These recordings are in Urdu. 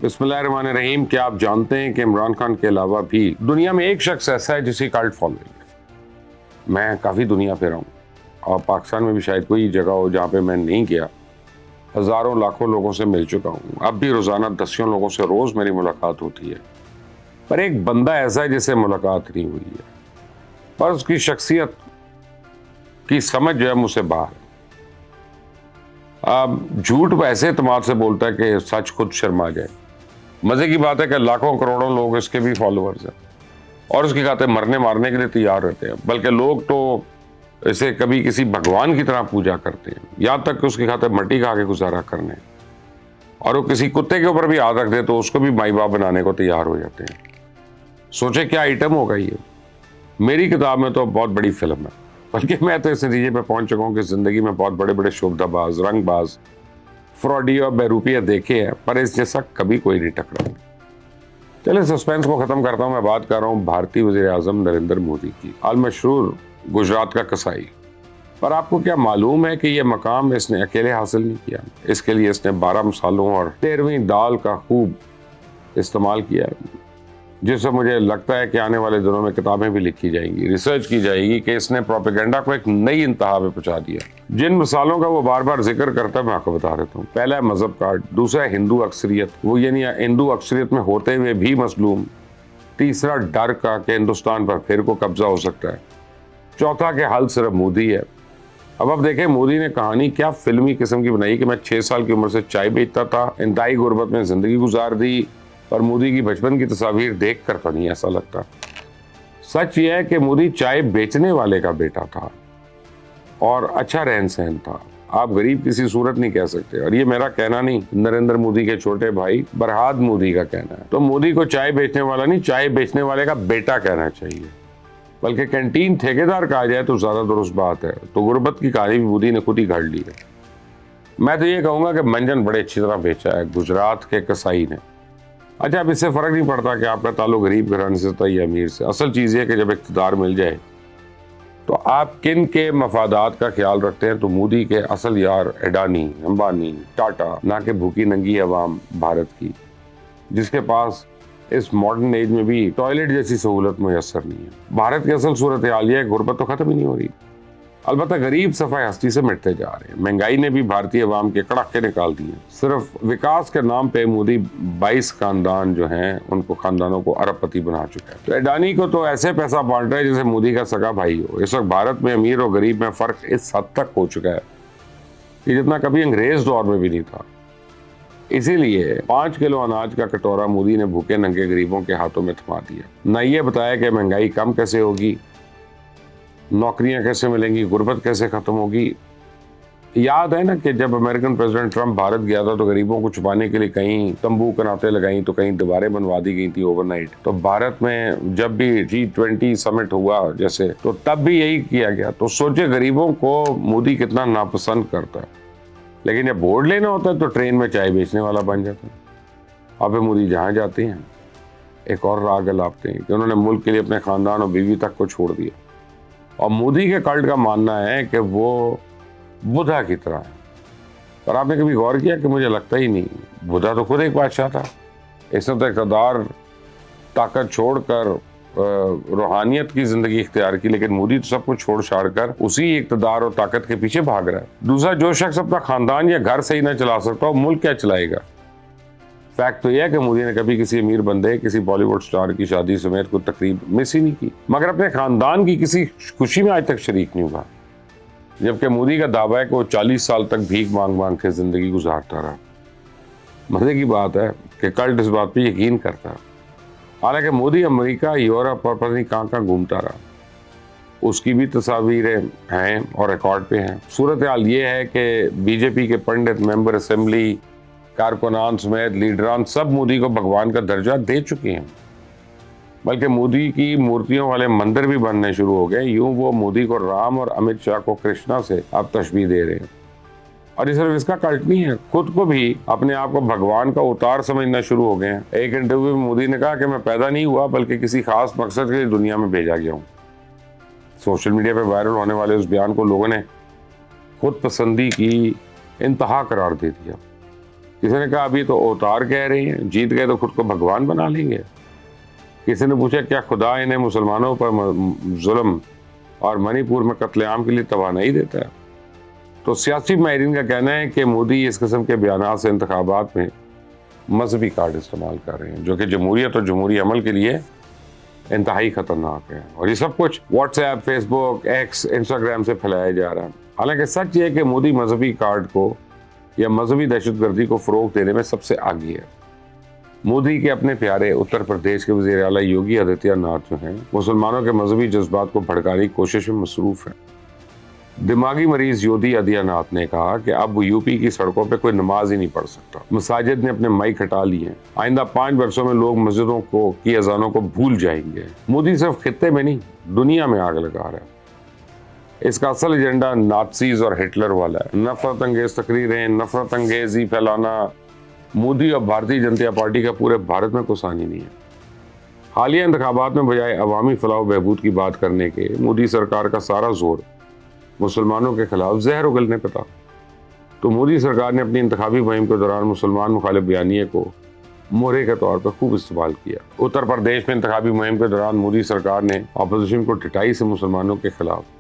بسم اللہ الرحمن الرحیم. کیا آپ جانتے ہیں کہ عمران خان کے علاوہ بھی دنیا میں ایک شخص ایسا ہے جس کی کلٹ فالوئنگ ہے؟ میں کافی دنیا پہ رہا ہوں اور پاکستان میں بھی شاید کوئی جگہ ہو جہاں پہ میں نہیں گیا. ہزاروں لاکھوں لوگوں سے مل چکا ہوں. اب بھی روزانہ دسیوں لوگوں سے روز میری ملاقات ہوتی ہے. پر ایک بندہ ایسا ہے جس سے ملاقات نہیں ہوئی ہے، پر اس کی شخصیت کی سمجھ جو ہے مجھ سے باہر ہے. جھوٹ ایسے اعتماد سے بولتا ہے کہ سچ خود شرما جائے. مزے کی بات ہے کہ لاکھوں کروڑوں لوگ اس کے بھی فالوورز ہیں اور اس کی خاطر مرنے مارنے کے لیے تیار رہتے ہیں. بلکہ لوگ تو اسے کبھی کسی بھگوان کی طرح پوجا کرتے ہیں، یہاں تک کہ اس کی خاطر مٹی کھا کے گزارا کرنے، اور وہ کسی کتے کے اوپر بھی ہاتھ رکھ دے تو اس کو بھی مائی باپ بنانے کو تیار ہو جاتے ہیں. سوچے کیا آئٹم ہوگا یہ. میری کتاب میں تو بہت بڑی فلم ہے، بلکہ میں تو اس نتیجے پہ پہنچ چکا ہوں کہ زندگی میں بہت بڑے بڑے شعبدہ باز، رنگ باز، فراڈی اور بیروپیہ دیکھے ہیں، پر اس جیسا کبھی کوئی نہیں ٹکرا. چلے سسپینس کو ختم کرتا ہوں. میں بات کر رہا ہوں بھارتی وزیر اعظم نریندر مودی کی، المشہور گجرات کا کسائی. پر آپ کو کیا معلوم ہے کہ یہ مقام اس نے اکیلے حاصل نہیں کیا؟ اس کے لیے اس نے 12 مسالوں اور 13ویں دال کا خوب استعمال کیا ہے، جس سے مجھے لگتا ہے کہ آنے والے دنوں میں کتابیں بھی لکھی جائیں گی، ریسرچ کی جائے گی کہ اس نے پروپیگنڈا کو ایک نئی انتہا پہ پہنچا دیا. جن مثالوں کا وہ بار بار ذکر کرتا ہے میں آپ کو بتا دیتا ہوں. پہلا ہے مذہب کارڈ، دوسرا ہے ہندو اکثریت، وہ یعنی ہندو اکثریت میں ہوتے ہوئے بھی مظلوم، تیسرا ڈر کا کہ ہندوستان پر پھر کو قبضہ ہو سکتا ہے، چوتھا کہ حل صرف مودی ہے. اب آپ دیکھیں مودی نے کہانی کیا فلمی قسم کی بنائی کہ میں 6 سال کی عمر سے چائے بیچتا تھا، انتہائی غربت میں زندگی گزار دی، پر مودی کی بچپن کی تصاویر دیکھ کر تو نہیں ایسا لگتا. سچ یہ ہے کہ مودی چائے بیچنے والے کا بیٹا تھا اور اچھا رہن سہن تھا. آپ غریب کسی صورت نہیں کہہ سکتے، اور یہ میرا کہنا نہیں، نریندر مودی کے چھوٹے بھائی برہاد مودی کا کہنا ہے. تو مودی کو چائے بیچنے والا نہیں، چائے بیچنے والے کا بیٹا کہنا چاہیے، بلکہ کینٹین ٹھیکیدار کہا جائے تو زیادہ درست بات ہے. تو غربت کی کہانی بھی مودی نے خود ہی گھڑ لی ہے. میں تو یہ کہوں گا کہ منجن بڑے اچھی طرح بیچا ہے گجرات کے کسائی نے. اچھا، اب اس سے فرق نہیں پڑتا کہ آپ کا تعلق غریب گھرانے سے تھا یا امیر سے. اصل چیز یہ کہ جب اقتدار مل جائے تو آپ کن کے مفادات کا خیال رکھتے ہیں. تو مودی کے اصل یار اڈانی، امبانی، ٹاٹا، نہ کہ بھوکی ننگی عوام بھارت کی، جس کے پاس اس ماڈرن ایج میں بھی ٹوائلٹ جیسی سہولت میسر نہیں ہے. بھارت کی اصل صورتحال یہ ہے، غربت تو ختم ہی نہیں ہو رہی، البتہ غریب صفحہ ہستی سے مٹتے جا رہے ہیں. مہنگائی نے بھی بھارتی عوام کے کڑاکے نکال دیے. صرف وکاس کے نام پہ مودی 22 خاندان جو ہیں ان کو خاندانوں کو ارب پتی بنا چکا ہے. تو اڈانی کو تو ایسے پیسہ بانٹ رہا ہے جیسے مودی کا سگا بھائی ہو. اس وقت بھارت میں امیر اور غریب میں فرق اس حد تک ہو چکا ہے کہ جتنا کبھی انگریز دور میں بھی نہیں تھا. اسی لیے 5 کلو اناج کا کٹورا مودی نے بھوکے ننگے غریبوں کے ہاتھوں میں تھما دیا. نہ یہ بتایا کہ مہنگائی کم کیسے ہوگی، نوکریاں کیسے ملیں گی، غربت کیسے ختم ہوگی. یاد ہے نا کہ جب امریکن پریزیڈنٹ ٹرمپ بھارت گیا تھا تو غریبوں کو چھپانے کے لیے کہیں تمبو کناتیں لگائیں تو کہیں دیواریں بنوا دی گئی تھی اوور نائٹ. تو بھارت میں جب بھی G20 سمٹ ہوا جیسے، تو تب بھی یہی کیا گیا. تو سوچے غریبوں کو مودی کتنا ناپسند کرتا ہے. لیکن جب ووٹ لینا ہوتا ہے تو ٹرین میں چائے بیچنے والا بن جاتا ہے. اب مودی جہاں جاتے ہیں ایک اور راگ الاپتے ہیں کہ انہوں نے ملک کے لیے اپنے خاندان اور بیوی تک کو چھوڑ دیا. اور مودی کے کلٹ کا ماننا ہے کہ وہ بدھا کی طرح ہے. پر آپ نے کبھی غور کیا کہ مجھے لگتا ہی نہیں، بدھا تو خود ایک بادشاہ تھا. اس نے تو اقتدار طاقت چھوڑ کر روحانیت کی زندگی اختیار کی، لیکن مودی تو سب کچھ چھوڑ چھاڑ کر اسی اقتدار اور طاقت کے پیچھے بھاگ رہا ہے. دوسرا، جو شخص اپنا خاندان یا گھر صحیح نہ چلا سکتا وہ ملک کیا چلائے گا. فیکٹ تو یہ ہے کہ مودی نے کبھی کسی امیر بندے، کسی بالی ووڈ سٹار کی شادی سمیت کوئی تقریب مس ہی نہیں کی، مگر اپنے خاندان کی کسی خوشی میں آج تک شریک نہیں ہوا. جبکہ مودی کا دعویٰ ہے کہ وہ 40 سال تک بھیک مانگ مانگ کے زندگی گزارتا رہا. مزے کی بات ہے کہ کلٹ اس بات پہ یقین کرتا ہے. حالانکہ مودی امریکہ، یورپ اور پتہ نہیں کہاں کہاں گھومتا رہا. اس کی بھی تصاویریں ہیں اور ریکارڈ پہ ہیں. صورتحال یہ ہے کہ بی جے پی کے پنڈت، ممبر اسمبلی، کارکنان سمیت لیڈران سب مودی کو بھگوان کا درجہ دے چکے ہیں، بلکہ مودی کی مورتیوں والے مندر بھی بننے شروع ہو گئے. یوں وہ مودی کو رام اور امت شاہ کو کرشنا سے اب تشبیہ دے رہے ہیں. اور یہ صرف اس کا کلٹ نہیں ہے، خود کو بھی اپنے آپ کو بھگوان کا اوتار سمجھنا شروع ہو گئے ہیں. ایک انٹرویو میں مودی نے کہا کہ میں پیدا نہیں ہوا بلکہ کسی خاص مقصد کے لیے دنیا میں بھیجا گیا ہوں. سوشل میڈیا پہ وائرل ہونے والے اس بیان کو لوگوں نے خود پسندی کی انتہا قرار دے دیا. کسی نے کہا ابھی تو اوتار کہہ رہی ہیں، جیت گئے تو خود کو بھگوان بنا لیں گے۔ کسی نے پوچھا کیا خدا انہیں مسلمانوں پر ظلم اور منی پور میں قتل عام کے لیے توانائی دیتا ہے؟ تو سیاسی ماہرین کا کہنا ہے کہ مودی اس قسم کے بیانات سے انتخابات میں مذہبی کارڈ استعمال کر رہے ہیں، جو کہ جمہوریت اور جمہوری عمل کے لیے انتہائی خطرناک ہے، اور یہ سب کچھ واٹس ایپ، فیس بک، ایکس، انسٹاگرام سے پھیلایا جا رہا ہے۔ حالانکہ سچ یہ ہے کہ مودی مذہبی کارڈ کو یا مذہبی دہشت گردی کو فروغ دینے میں سب سے آگے ہے۔ مودی کے اپنے پیارے اتر پردیش کے وزیر اعلیٰ یوگی آدتیہ ناتھ جو ہیں مسلمانوں کے مذہبی جذبات کو بھڑکانے کی کوشش میں مصروف ہیں۔ دماغی مریض یوگی آدتیہ ناتھ نے کہا کہ اب وہ یو پی کی سڑکوں پہ کوئی نماز ہی نہیں پڑھ سکتا، مساجد نے اپنے مائک ہٹا لیے ہیں، آئندہ 5 برسوں میں لوگ مسجدوں کی اذانوں کو بھول جائیں گے۔ مودی صرف خطے میں نہیں دنیا میں آگ لگا رہا ہے۔ اس کا اصل ایجنڈا نازیز اور ہٹلر والا ہے، نفرت انگیز تقریریں، نفرت انگیزی پھیلانا۔ مودی اور بھارتی جنتا پارٹی کا پورے بھارت میں کوئی ثانی نہیں ہے۔ حالیہ انتخابات میں بجائے عوامی فلاح و بہبود کی بات کرنے کے مودی سرکار کا سارا زور مسلمانوں کے خلاف زہر اگلنے پہ تھا۔ تو مودی سرکار نے اپنی انتخابی مہم کے دوران مسلمان مخالف بیانیے کو مہرے کے طور پر خوب استعمال کیا۔ اتر پردیش میں انتخابی مہم کے دوران مودی سرکار نے اپوزیشن کو ٹھٹائی سے مسلمانوں کے خلاف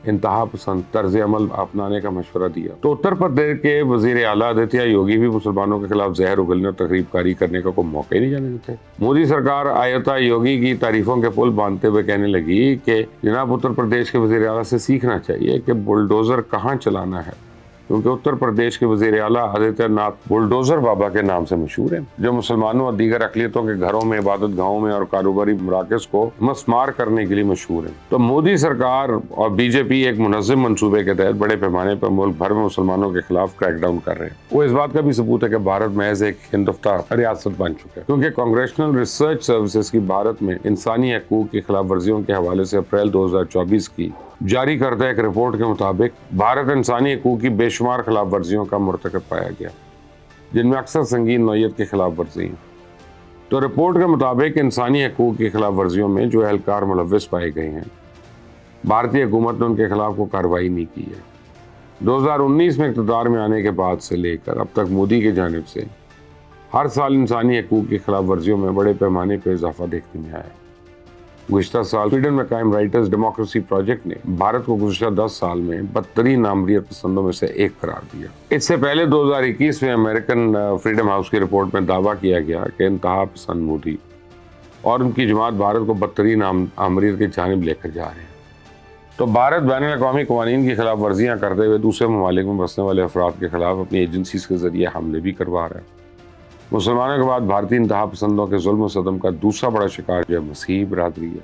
انتہا پسند طرز عمل اپنانے کا مشورہ دیا۔ تو اتر پردیش کے وزیر اعلیٰ آدتیہ یوگی بھی مسلمانوں کے خلاف زہر اگلنے اور تقریب کاری کرنے کا کوئی موقع ہی نہیں جانے دیتے۔ مودی سرکار آدتیہ یوگی کی تعریفوں کے پل باندھتے ہوئے کہنے لگی کہ جناب اتر پردیش کے وزیر اعلیٰ سے سیکھنا چاہیے کہ بلڈوزر کہاں چلانا ہے، کیونکہ اتر پردیش کے وزیر اعلیٰ آدتیہ ناتھ بلڈوزر بابا کے نام سے مشہور ہیں، جو مسلمانوں اور دیگر اقلیتوں کے گھروں میں، عبادت گاہوں میں اور کاروباری مراکز کو مسمار کرنے کے لیے مشہور ہیں۔ تو مودی سرکار اور بی جے پی ایک منظم منصوبے کے تحت بڑے پیمانے پر ملک بھر میں مسلمانوں کے خلاف کریک ڈاؤن کر رہے ہیں۔ وہ اس بات کا بھی ثبوت ہے کہ بھارت محض ایک ہندفتہ ریاست بن چکا ہے، کیونکہ کانگریشنل ریسرچ سروسز کی بھارت میں انسانی حقوق کی خلاف ورزیوں کے حوالے سے اپریل 2024 کی جاری کردہ ایک رپورٹ کے مطابق بھارت انسانی حقوق کی بے شمار خلاف ورزیوں کا مرتکب پایا گیا، جن میں اکثر سنگین نوعیت کی خلاف ورزی ہیں۔ تو رپورٹ کے مطابق انسانی حقوق کی خلاف ورزیوں میں جو اہلکار ملوث پائے گئے ہیں، بھارتی حکومت نے ان کے خلاف کوئی کارروائی نہیں کی ہے۔ 2019 میں اقتدار میں آنے کے بعد سے لے کر اب تک مودی کی جانب سے ہر سال انسانی حقوق کی خلاف ورزیوں میں بڑے پیمانے پر اضافہ دیکھنے میں آیا ہے۔ گزشتہ سال سویڈن میں قائم رائٹرز ڈیموکریسی پروجیکٹ نے بھارت کو گزشتہ 10 سال میں بدترین نامریت پسندوں میں سے ایک قرار دیا۔ اس سے پہلے 2021 میں امریکن فریڈم ہاؤس کی رپورٹ میں دعویٰ کیا گیا کہ انتہا پسند مودی اور ان کی جماعت بھارت کو بدترین نامریت کی جانب لے کر جا رہے ہیں۔ تو بھارت بین الاقوامی قوانین کی خلاف ورزیاں کرتے ہوئے دوسرے ممالک میں بسنے والے افراد کے خلاف اپنی ایجنسیز کے ذریعے حملے بھی کروا رہا ہے۔ مسلمانوں کے بعد بھارتی انتہا پسندوں کے ظلم و ستم کا دوسرا بڑا شکار جو ہے مسیحی برادری ہے،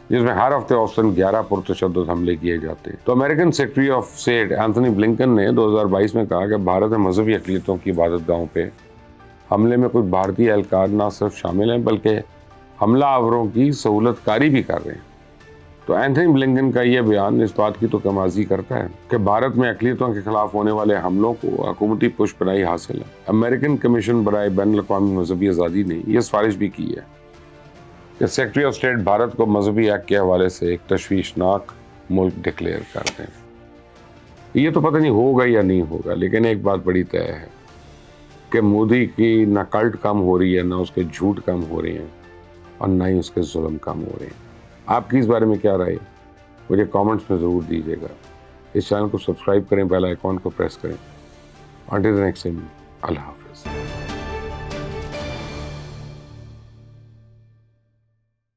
جس میں ہر ہفتے اوسطاً 11 پرتشدد حملے کیے جاتے ہیں۔ تو American secretary of state Anthony Blinken نے 2022 میں کہا کہ بھارت میں مذہبی اقلیتوں کی عبادت گاہوں پہ حملے میں کچھ بھارتی اہلکار نہ صرف شامل ہیں بلکہ حملہ آوروں کی سہولت کاری بھی کر رہے ہیں۔ تو اینتھنی بلنکن کا یہ بیان اس بات کی تو کمازی کرتا ہے کہ بھارت میں اقلیتوں کے خلاف ہونے والے حملوں کو حکومتی پشت پناہی حاصل ہے۔ امریکن کمیشن برائے بین الاقوامی مذہبی آزادی نے یہ سفارش بھی کی ہے کہ سیکرٹری آف اسٹیٹ بھارت کو مذہبی حق کے حوالے سے ایک تشویشناک ملک ڈکلیئر کر دیں۔ یہ تو پتہ نہیں ہوگا یا نہیں ہوگا، لیکن ایک بات بڑی طے ہے کہ مودی کی نہ کلٹ کم ہو رہی ہے، نہ اس کے جھوٹ کم ہو رہے ہیں، اور نہ ہی اس کے ظلم کم ہو رہے ہیں۔ آپ کی اس بارے میں کیا رائے؟ مجھے کامنٹس میں ضرور دیجیے گا۔ اس چینل کو سبسکرائب کریں، بیل آئیکن کو پریس کریں۔ انٹل دی نیکسٹ ٹائم، اللہ حافظ۔